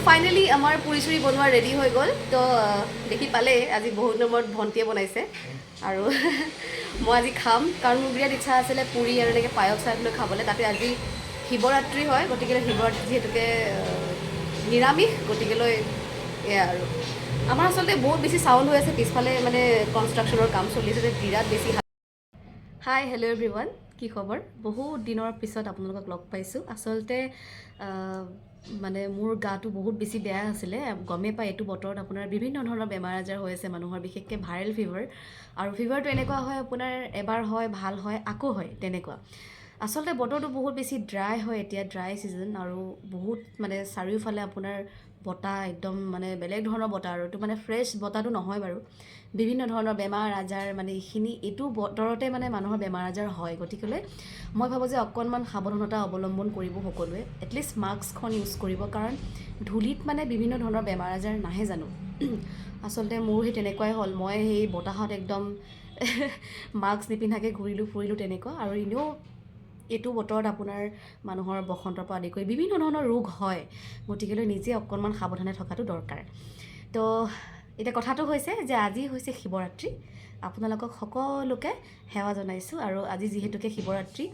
Finally আমাৰ পুৰি চুৰি বনোৱা ৰেডি হৈ গ'ল তো দেখি পালে আজি বহুত নম্বৰত ভণ্টিয়ে বনাইছে আৰু মই আজি খাম কাৰণ মোৰ বিৰাট ইচ্ছা আছিলে পুৰি আৰু এনেকৈ পায়স চায়স লৈ খাবলৈ তাতে আজি শিৱৰাত্ৰি হয় গতিকে শিৱৰাত্ৰি যিহেতুকে নিৰামিষ গতিকেলৈ এয়া আৰু আমাৰ আচলতে বহুত বেছি চাউণ্ড হৈ আছে পিছফালে মানে কনষ্ট্ৰাকশ্যনৰ কাম চলি আছে বিৰাট বেছি হাই হেল্ল' এভৰিৱান কি খবৰ বহুত দিনৰ পিছত আপোনালোকক লগ পাইছোঁ আচলতে মানে মোৰ গাটো বহুত বেছি বেয়া আছিলে গমেই পায় এইটো বতৰত আপোনাৰ বিভিন্ন ধৰণৰ বেমাৰ আজাৰ হৈ আছে মানুহৰ বিশেষকৈ ভাইৰেল ফিভাৰ আৰু ফিভাৰটো এনেকুৱা হয় আপোনাৰ এবাৰ হয় ভাল হয় আকৌ হয় তেনেকুৱা আচলতে বতৰটো বহুত বেছি ড্ৰাই হয় এতিয়া ড্ৰাই ছিজন আৰু বহুত মানে চাৰিওফালে আপোনাৰ বতাহ একদম মানে বেলেগ ধৰণৰ বতাহ আৰু এইটো মানে ফ্ৰেছ বতাহটো নহয় বাৰু বিভিন্ন ধৰণৰ বেমাৰ আজাৰ মানে এইটো বতৰতে মানে মানুহৰ বেমাৰ আজাৰ হয় গতিকেলৈ মই ভাবোঁ যে অকণমান সাৱধানতা অৱলম্বন কৰিব সকলোৱে এটলিষ্ট মাস্কখন ইউজ কৰিব কাৰণ ধূলিত মানে বিভিন্ন ধৰণৰ বেমাৰ আজাৰ নাহে জানো আচলতে মোৰ সেই তেনেকুৱাই হ'ল মই সেই বতাহত একদম মাস্ক নিপিন্ধাকৈ ঘূৰিলোঁ ফুৰিলোঁ তেনেকুৱা আৰু এনেও এইটো বতৰত আপোনাৰ মানুহৰ বসন্তৰ পৰা আদি কৰি বিভিন্ন ধৰণৰ ৰোগ হয় গতিকেলৈ নিজে অকণমান সাৱধানে থকাটো দৰকাৰ তো এতিয়া কথাটো হৈছে যে আজি হৈছে শিৱৰাত্ৰি আপোনালোকক সকলোকে সেৱা জনাইছোঁ আৰু আজি যিহেতুকে শিৱৰাত্ৰি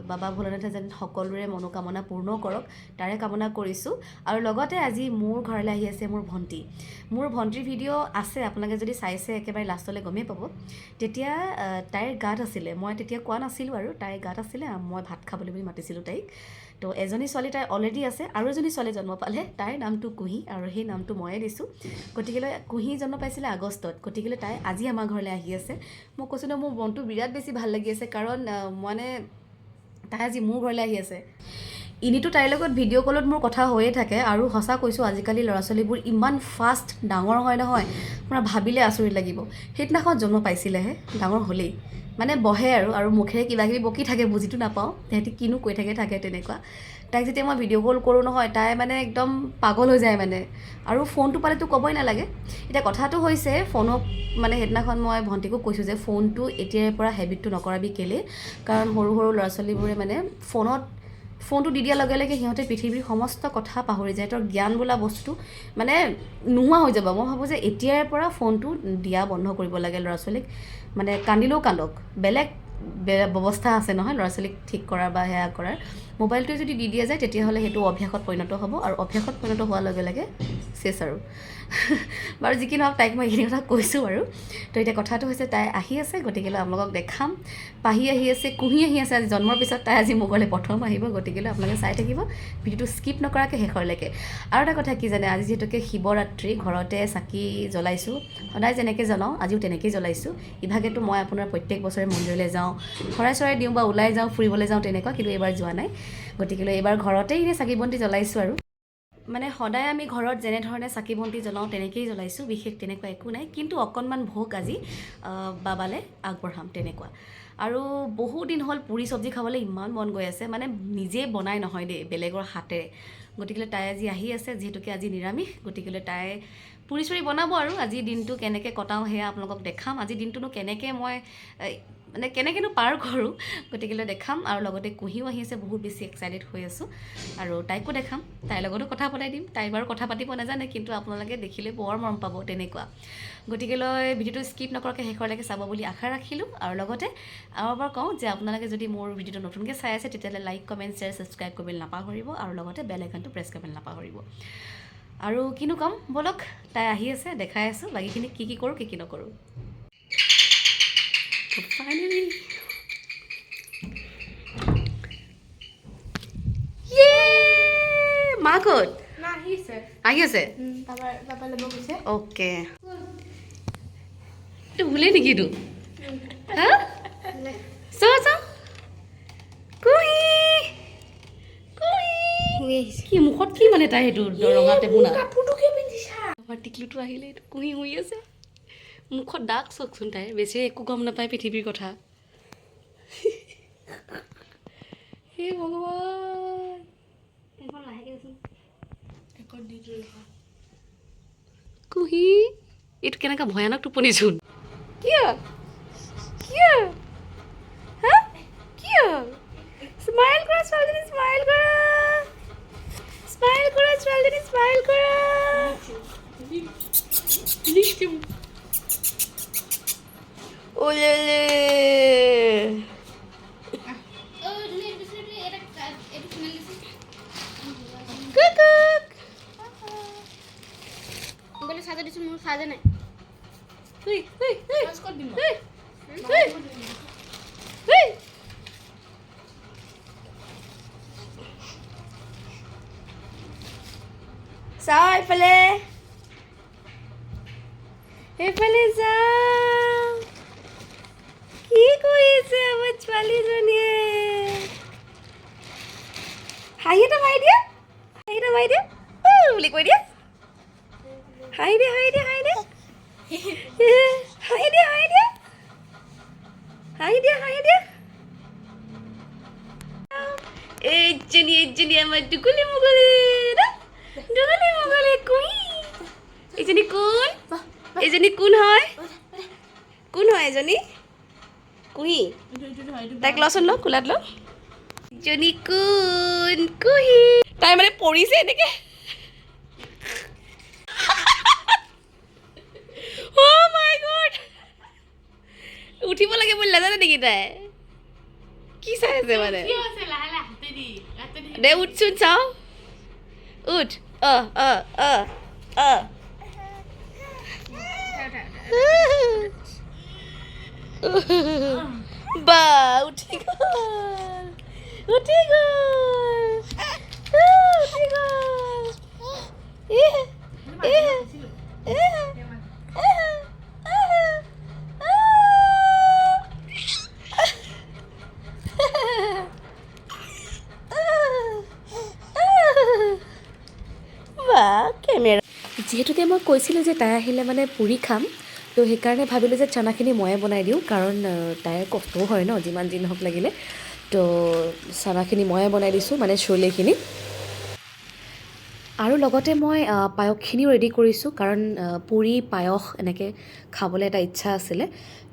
বাবা ভোলেনাথে যেন সকলোৰে মনোকামনা পূৰ্ণ কৰক তাৰে কামনা কৰিছোঁ আৰু লগতে আজি মোৰ ঘৰলৈ আহি আছে মোৰ ভণ্টিৰ ভিডিঅ' আছে আপোনালোকে যদি চাইছে একেবাৰে লাষ্টলৈ গমেই পাব তেতিয়া তাইৰ গাত আছিলে মই তেতিয়া কোৱা নাছিলোঁ আৰু তাইৰ গাত আছিলে মই ভাত খাবলৈ বুলি মাতিছিলোঁ তাইক তো এজনী ছোৱালী তাই অলৰেডি আছে আৰু এজনী ছোৱালী জন্ম পালে তাইৰ নামটো কুঁহি আৰু সেই নামটো ময়ে দিছোঁ গতিকেলৈ কুঁহি জন্ম পাইছিলে আগষ্টত গতিকেলৈ তাই আজি আমাৰ ঘৰলৈ আহি আছে মই কৈছোঁ ন মোৰ মনটো বিৰাট বেছি ভাল লাগি আছে কাৰণ মানে তাই আজি মোৰ ঘৰলৈ আহি আছে এনেইতো তাইৰ লগত ভিডিঅ' কলত মোৰ কথা হৈয়ে থাকে আৰু সঁচা কৈছোঁ আজিকালি ল'ৰা ছোৱালীবোৰ ইমান ফাষ্ট ডাঙৰ হয় নহয় আপোনাৰ ভাবিলে আচৰিত লাগিব সেইদিনাখন জন্ম পাইছিলেহে ডাঙৰ হ'লেই মানে বহে আৰু মুখেৰে কিবাকিবি বকি থাকে বুজিটো নাপাওঁ তেহেঁতি কিনো কৈ থাকে তেনেকুৱা তাইক যেতিয়া মই ভিডিঅ' কল কৰোঁ নহয় তাই মানে একদম পাগল হৈ যায় মানে আৰু ফোনটো পালেতো ক'বই নালাগে এতিয়া কথাটো হৈছে ফোনক মানে সেইদিনাখন মই ভণ্টিকো কৈছোঁ যে ফোনটো এতিয়াৰ পৰা হেবিটটো নকৰাবি কেলৈ কাৰণ সৰু সৰু ল'ৰা ছোৱালীবোৰে মানে ফোনটো দি দিয়াৰ লগে লগে সিহঁতে পৃথিৱীৰ সমস্ত কথা পাহৰি যায় তোৰ জ্ঞান বোলা বস্তুটো মানে নোহোৱা হৈ যাব মই ভাবোঁ যে এতিয়াৰ পৰা ফোনটো দিয়া বন্ধ কৰিব লাগে ল'ৰা ছোৱালীক মানে কান্দিলেও কান্দক বেলেগ ব্যৱস্থা আছে নহয় ল'ৰা ছোৱালীক ঠিক কৰাৰ বা সেয়া কৰাৰ মোবাইলটোৱে যদি দি দিয়া যায় তেতিয়াহ'লে সেইটো অভ্যাসত পৰিণত হ'ব আৰু অভ্যাসত পৰিণত হোৱাৰ লগে লগে চেছ আৰু বাৰু যি কি নহওক তাইক মই এইখিনি কথা কৈছোঁ আৰু তো এতিয়া কথাটো হৈছে তাই আহি আছে গতিকেলৈ আপোনালোকক দেখাম পাহি আহি আছে কুঁহি আহি আছে আজি জন্মৰ পিছত তাই আজি মোৰ ঘৰলৈ প্ৰথম আহিব গতিকেলৈ আপোনালোকে চাই থাকিব ভিডিঅ'টো স্কিপ নকৰাকৈ শেষৰলৈকে আৰু এটা কথা কি জানে আজি যিহেতুকে শিৱৰাত্ৰি ঘৰতে চাকি জ্বলাইছোঁ সদায় যেনেকৈ জ্বলাওঁ আজিও তেনেকৈয়ে জ্বলাইছোঁ ইভাগেতো মই আপোনাৰ প্ৰত্যেক বছৰে মন্দিৰলৈ যাওঁ শৰাই চৰাই দিওঁ বা ওলাই যাওঁ ফুৰিবলৈ যাওঁ তেনেকুৱা কিন্তু এইবাৰ যোৱা নাই গতিকেলৈ এইবাৰ ঘৰতেই এনেই চাকি বন্তি জ্বলাইছোঁ আৰু মানে সদায় আমি ঘৰত যেনেধৰণে চাকি বন্তি জ্বলাওঁ তেনেকৈয়ে জ্বলাইছোঁ বিশেষ তেনেকুৱা একো নাই কিন্তু অকণমান ভোগ আজি বাবালৈ আগবঢ়াম তেনেকুৱা আৰু বহু দিন হ'ল পুৰি চব্জি খাবলৈ ইমান মন গৈ আছে মানে নিজে বনাই নহয় দেই বেলেগৰ হাতেৰে গতিকেলৈ তাই আজি আহি আছে যিহেতুকে আজি নিৰামিষ গতিকেলৈ তাই পুৰি চুৰি বনাব আৰু আজি দিনটো কেনেকৈ কটাওঁ সেয়া আপোনালোকক দেখাম আজি দিনটোনো কেনেকৈ মই মানে কেনেকৈনো পাৰ কৰোঁ গতিকেলৈ দেখাম আৰু লগতে কুঁহিও আহি আছে বহুত বেছি এক্সাইটেড হৈ আছোঁ আৰু তাইকো দেখাম তাইৰ লগতো কথা পতাই দিম তাই বাৰু কথা পাতিব নাজানে কিন্তু আপোনালোকে দেখিলে বৰ মৰম পাব তেনেকুৱা গতিকেলৈ ভিডিঅ'টো স্কিপ নকৰাকৈ শেষৰলৈকে চাব বুলি আশা ৰাখিলোঁ আৰু লগতে আৰু এবাৰ কওঁ যে আপোনালোকে যদি মোৰ ভিডিঅ'টো নতুনকৈ চাই আছে তেতিয়াহ'লে লাইক কমেণ্ট শ্বেয়াৰ ছাবস্ক্ৰাইব কৰিবলৈ নাপাহৰিব আৰু লগতে বেল আইকনটো প্ৰেছ কৰিবলৈ নাপাহৰিব আৰু কিনো ক'ম ব'লক তাই আহি আছে দেখাই আছোঁ বাকীখিনি কি কৰোঁ কি নকৰোঁ ফাইনেলি মা ক'ত আহি আছে অ'কে এইটো ভুলেই নেকি এইটো হা চোৱা চোৱা কুহি কি মুখত কি মানে তাই সেইটো ৰঙা টেবুনা কাপোৰটোকে পিন্ধিছা আমাৰ টিকলুটো আহিলে এইটো কুহি শুই আছে মুখত দাগ চাওকচোন তাই বেছি একো গম নাপায় পৃথিৱীৰ কথা হে ভগৱান এখন লাহেকে দেচোন এখন দি দিলো কুহি এইটো কেনেকুৱা ভয়ানক টোপনিচোন কিয় কিয় হা কিয় স্মাইল কৰা ছোৱালীজনী স্মাইল কৰা ছোৱালীজনী স্মাইল কৰা ওলেলে কুকুক মোবাইল সাজা দিছো মোৰ সাজা নাই হুই হুই হুই পাস কৰ দিম হুই হুই হুই চাও এইফালে এইফালে যাওঁ কি কৰিছে আমাৰ ছোৱালীজনীয়ে হাঁহি এটা মাৰি দিয়া বুলি কৈ দিয়া হাঁহি দিয়া এইজনী আমাৰ দুগুলি মুগলি কুই এইজনী কোন হয় এজনী কুহি তাইক লচোন ল কোলাত ল এজনী কোন কুহি তাই মানে পৰিছে এনেকে অ' মাই গড উঠিব লাগে বুলি নাজানে নেকি তাই কি চাই আছে মানে কি আছে লাহে লাহে হাতে দি দে উঠচোন চাওঁ উঠ বা উঠি গ'ল কেমেৰা যিহেতুকে মই কৈছিলোঁ যে তাই আহিলে মানে পুৰি খাম তো সেইকাৰণে ভাবিলোঁ যে চানাখিনি ময়ে বনাই দিওঁ কাৰণ তাইৰ কষ্টও হয় ন যিমান যি নহওক লাগিলে তো চানাখিনি ময়ে বনাই দিছোঁ মানে চলেখিনি আৰু লগতে মই পায়সখিনিও ৰেডি কৰিছোঁ কাৰণ পুৰি পায়স এনেকৈ খাবলৈ এটা ইচ্ছা আছিলে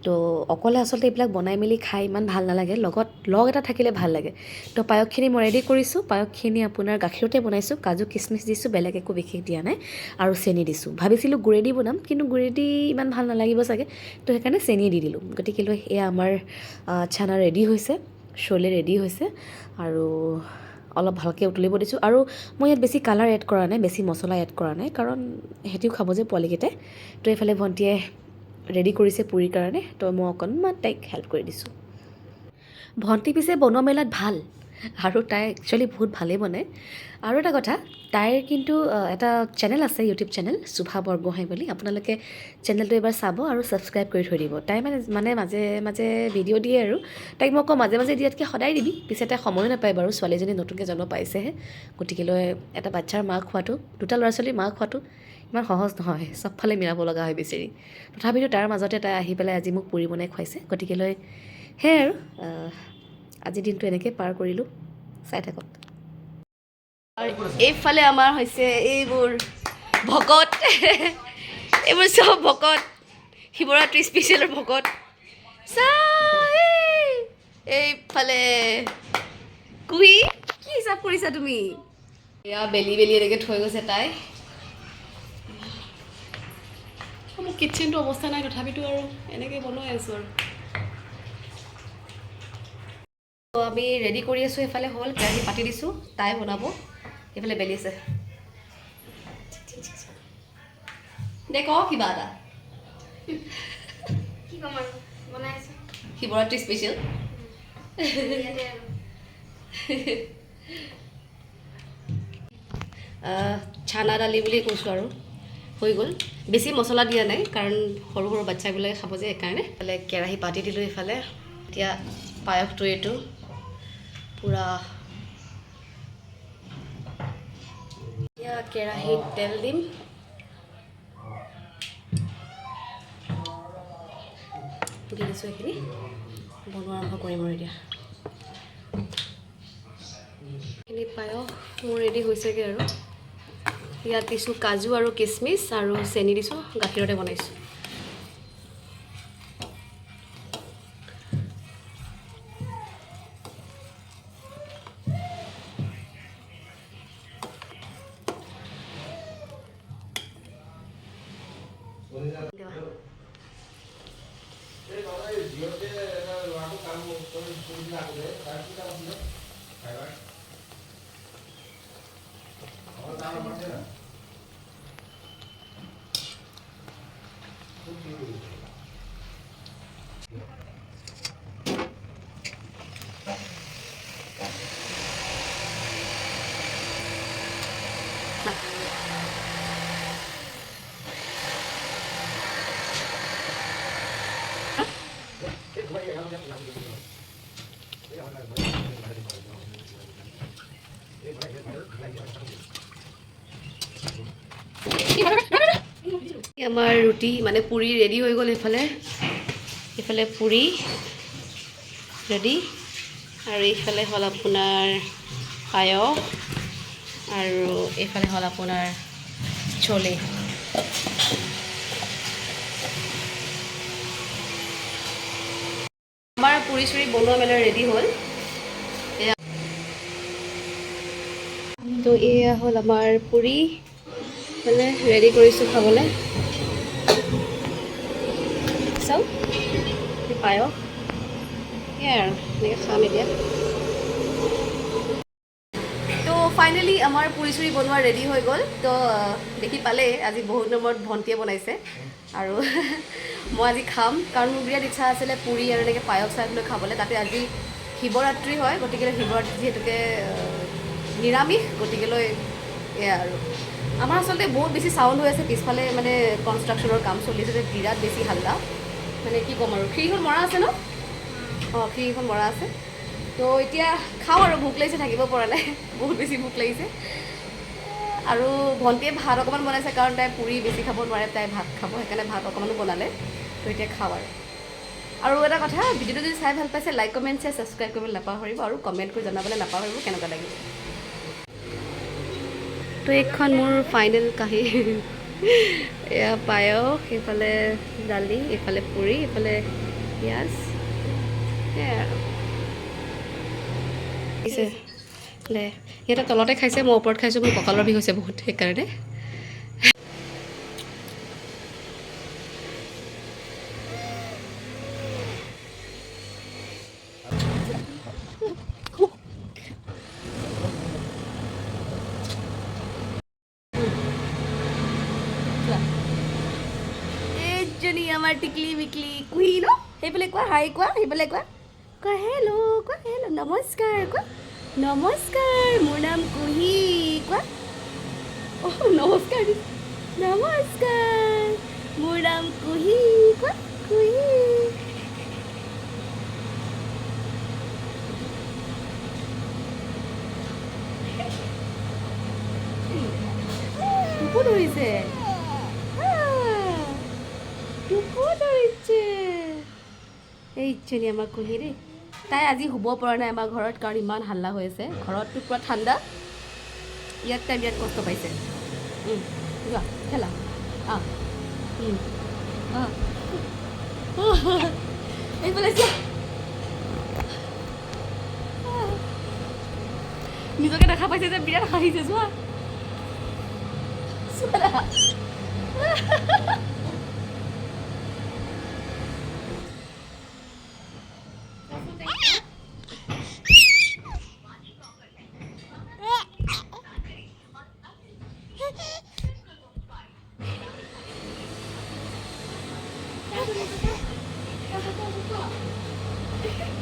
তো অকলে আচলতে এইবিলাক বনাই মেলি খাই ইমান ভাল নালাগে লগত লগ এটা থাকিলে ভাল লাগে তো পায়সখিনি মই ৰেডি কৰিছোঁ পায়সখিনি আপোনাৰ গাখীৰতে বনাইছোঁ কাজু কিচমিচ দিছোঁ বেলেগ একো বিশেষ দিয়া নাই আৰু চেনি দিছোঁ ভাবিছিলোঁ গুড়েদি বনাম কিন্তু গুড়েদি ইমান ভাল নালাগিব চাগে তো সেইকাৰণে চেনি দি দিলোঁ গতিকে লৈ এয়া আমাৰ চানা ৰেডি হৈছে চলে ৰেডি হৈছে আৰু অলপ ভালকৈ উতলিব দিছোঁ আৰু মই ইয়াত বেছি কালাৰ এড কৰা নাই বেছি মছলা এড কৰা নাই কাৰণ সিহঁতিও খাব যে পোৱালিকেইটাই তো এইফালে ভণ্টিয়ে ৰেডি কৰিছে পুৰিৰ কাৰণে তো মই অকণমান তাইক হেল্প কৰি দিছোঁ ভণ্টি পিছে বনোৱা মেলাত ভাল আৰু তাই একচুৱেলি বহুত ভালেই বনায় আৰু এটা কথা তাইৰ কিন্তু এটা চেনেল আছে ইউটিউব চেনেল শুভা বৰগোহাঁই বুলি আপোনালোকে চেনেলটো এবাৰ চাব আৰু ছাবস্ক্ৰাইব কৰি থৈ দিব তাই মানে মাজে মাজে ভিডিঅ' দিয়ে আৰু তাইক মই কওঁ মাজে মাজে দিয়াতকৈ সদায় দিবি পিছে তাই সময়ো নাপায় বাৰু ছোৱালীজনী নতুনকৈ জন্ম পাইছেহে গতিকেলৈ এটা বাচ্ছাৰ মাক খোৱাটো দুটা ল'ৰা ছোৱালীৰ মাক খোৱাটো ইমান সহজ নহয় চবফালে মিলাব লগা হয় বেচেৰি তথাপিতো তাৰ মাজতে তাই আহি পেলাই আজি মোক পুৰি বনাই খুৱাইছে গতিকেলৈ সেয়াই আৰু আজিৰ দিনটো এনেকৈ পাৰ কৰিলোঁ চাই থাকক আৰু এইফালে আমাৰ হৈছে এইবোৰ ভকত এইবোৰ চব ভকত শিৱৰাত্ৰি স্পেচিয়েলৰ ভকত এইফালে কুহি কি হিচাপ কৰিছা তুমি এয়া বেলি এনেকৈ থৈ গৈছে তাই মোৰ কিটচেনটো অৱস্থা নাই তথাপিতো আৰু এনেকৈ বনাই আছোঁ আৰু আমি ৰেডি কৰি আছোঁ এইফালে হ'ল কেৰাহী পাতি দিছোঁ তাই বনাব এইফালে বেলি আছে দে ক কিবা এটা কি কম আৰু বনাই আছো শিৱৰাত্ৰি স্পেচিয়েল চানা দালি বুলি কৈছোঁ আৰু হৈ গ'ল। বেছি মছলা দিয়া নাই কাৰণ সৰু সৰু বাচ্চাবিলাকে খাব যে সেইকাৰণে। ইফালে কেৰাহী পাতি দিলোঁ ইফালে। এতিয়া পায়সটো এইটো পূৰা এতিয়া কেৰাহীত তেল দিম। দি দিছোঁ এইখিনি বনোৱা আৰম্ভ কৰিম আৰু এতিয়া। এইখিনি পায়স মোৰ ৰেডি হৈছেগৈ আৰু ইয়াত দিছোঁ কাজু আৰু কিচমিচ আৰু চেনি দিছোঁ, গাখীৰতে বনাইছোঁ। আমাৰ ৰুটি মানে পুৰি ৰেডি হৈ গ'ল। এইফালে পুৰি ৰেডি আৰু এইফালে হ'ল আপোনাৰ পায়স আৰু এইফালে হ'ল আপোনাৰ চলে। আমাৰ পুৰি চুৰি বনোৱা মেলা ৰেডি হ'ল। তো এয়া হ'ল আমাৰ পুৰি মানে ৰেডি কৰিছোঁ খাবলৈ। চাওক পায়স সেয়াই আৰু এনেকৈ খাম এতিয়া। তো ফাইনেলি আমাৰ পুৰি চুৰি বনোৱা ৰেডি হৈ গ'ল। তো দেখি পালে আজি বহুত দিনৰ মূৰত ভণ্টিয়ে বনাইছে আৰু মই আজি খাম কাৰণ মোৰ বিৰাট ইচ্ছা আছিলে পুৰি আৰু এনেকৈ পায়স চায়স লৈ খাবলৈ। তাতে আজি শিৱৰাত্ৰি হয়, গতিকে শিৱৰাত্ৰি যিহেতুকে নিৰামিষ, গতিকেলৈ এয়া আৰু আমাৰ আচলতে বহুত বেছি চাউণ্ড হৈ আছে পিছফালে, মানে কনষ্ট্ৰাকশ্যনৰ কাম চলি আছে, বিৰাট বেছি হাল্লা। মানে কি ক'ম আৰু, খিৰিকীখন মৰা আছে ন? অঁ, খিৰিকীখন মৰা আছে। তো এতিয়া খাওঁ আৰু, ভোক লাগিছে, থাকিব পৰা নাই, বহুত বেছি ভোক লাগিছে। আৰু ভণ্টিয়ে ভাত অকণমান বনাইছে কাৰণ তাই পুৰি বেছি খাব নোৱাৰে, তাই ভাত খাব, সেইকাৰণে ভাত অকণমানো বনালে। তো এতিয়া খাওঁ আৰু এটা কথা, ভিডিঅ'টো যদি চাই ভাল পাইছে লাইক কমেণ্ট শ্বেয়াৰ ছাবস্ক্ৰাইব কৰিবলৈ নাপাহৰিব আৰু কমেণ্ট কৰি জনাবলৈ নাপাহৰিব কেনেকুৱা লাগিল। তো এইখন মোৰ ফাইনেল কাহি। এয়া পায়স, এইফালে দালি, এইফালে পুৰি, এইফালে পিঁয়াজ, সেয়াই আৰু দে। সিহঁতে তলতে খাইছে, মই ওপৰত খাইছোঁ, মোৰ কঁকালৰ বিষ হৈছে বহুত সেইকাৰণে। এইজনী আমাৰ টিকলি মিকলি কুহি ন, সেইফালে কোৱা হাই, কোৱা সেইফালে কোৱা, কোৱা হেল্ল', কোৱা হেল্ল', নমস্কাৰ, কোৱা নমস্কাৰ, মোৰ নাম কুহি, কোৱা অঁ নমস্কাৰ, নমস্কাৰ, মোৰ নাম কুহি, কোৱা কুহি। টুপু ধৰিছে, টুপু ধৰিছে। এইজনী আমাৰ কুহি দেই, তাই আজি শুব পৰা নাই আমাৰ ঘৰত কাৰণ ইমান হাল্লা হৈ আছে। ঘৰততো পূৰা ঠাণ্ডা, ইয়াত তাই বিৰাট কষ্ট পাইছে। যোৱা খেলা, অঁ অঁ এইফালে যোৱা, নিজকে দেখা পাইছে যে বিৰাট হাঁহিছে। যোৱা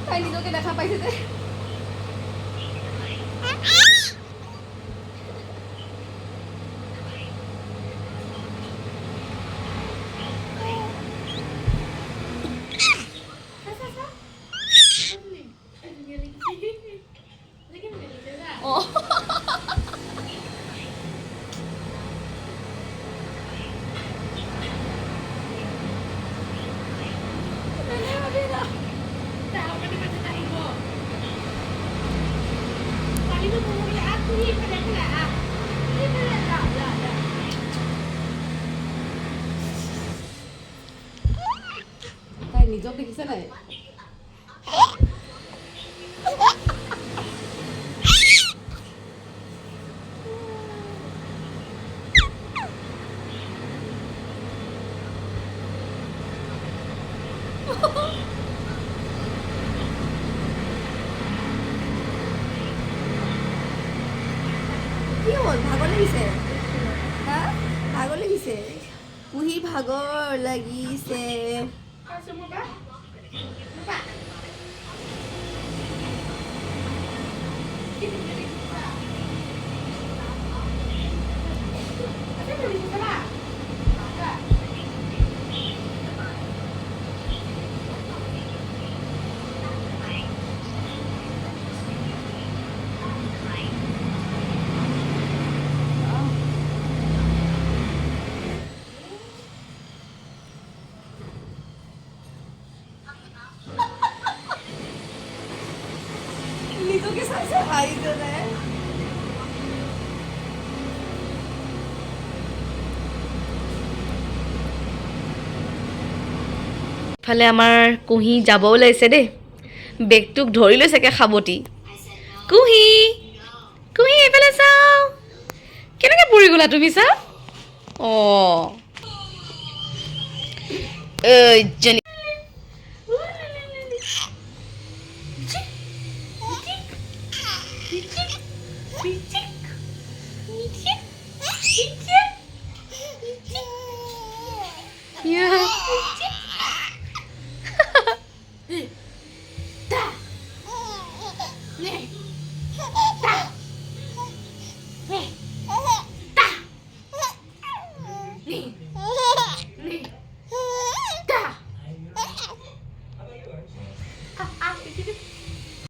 তাই নিজকে দেখা পাইছে যে নিজক দেখিছে নাই কি হ'ল ভাগৰ লাগিছে হা ভাগৰ লাগিছে কুহি ভাগৰ লাগিছে নিজকে চাইছে হাঁহিজনে ইফালে আমাৰ কুহি যাব ওলাইছে দেই বেগটোক ধৰি লৈ চাগে সাৱটি কুহি কুহি এইফালে চাওঁ কেনেকৈ পৰি গ'লা তুমি চা অঁ জনী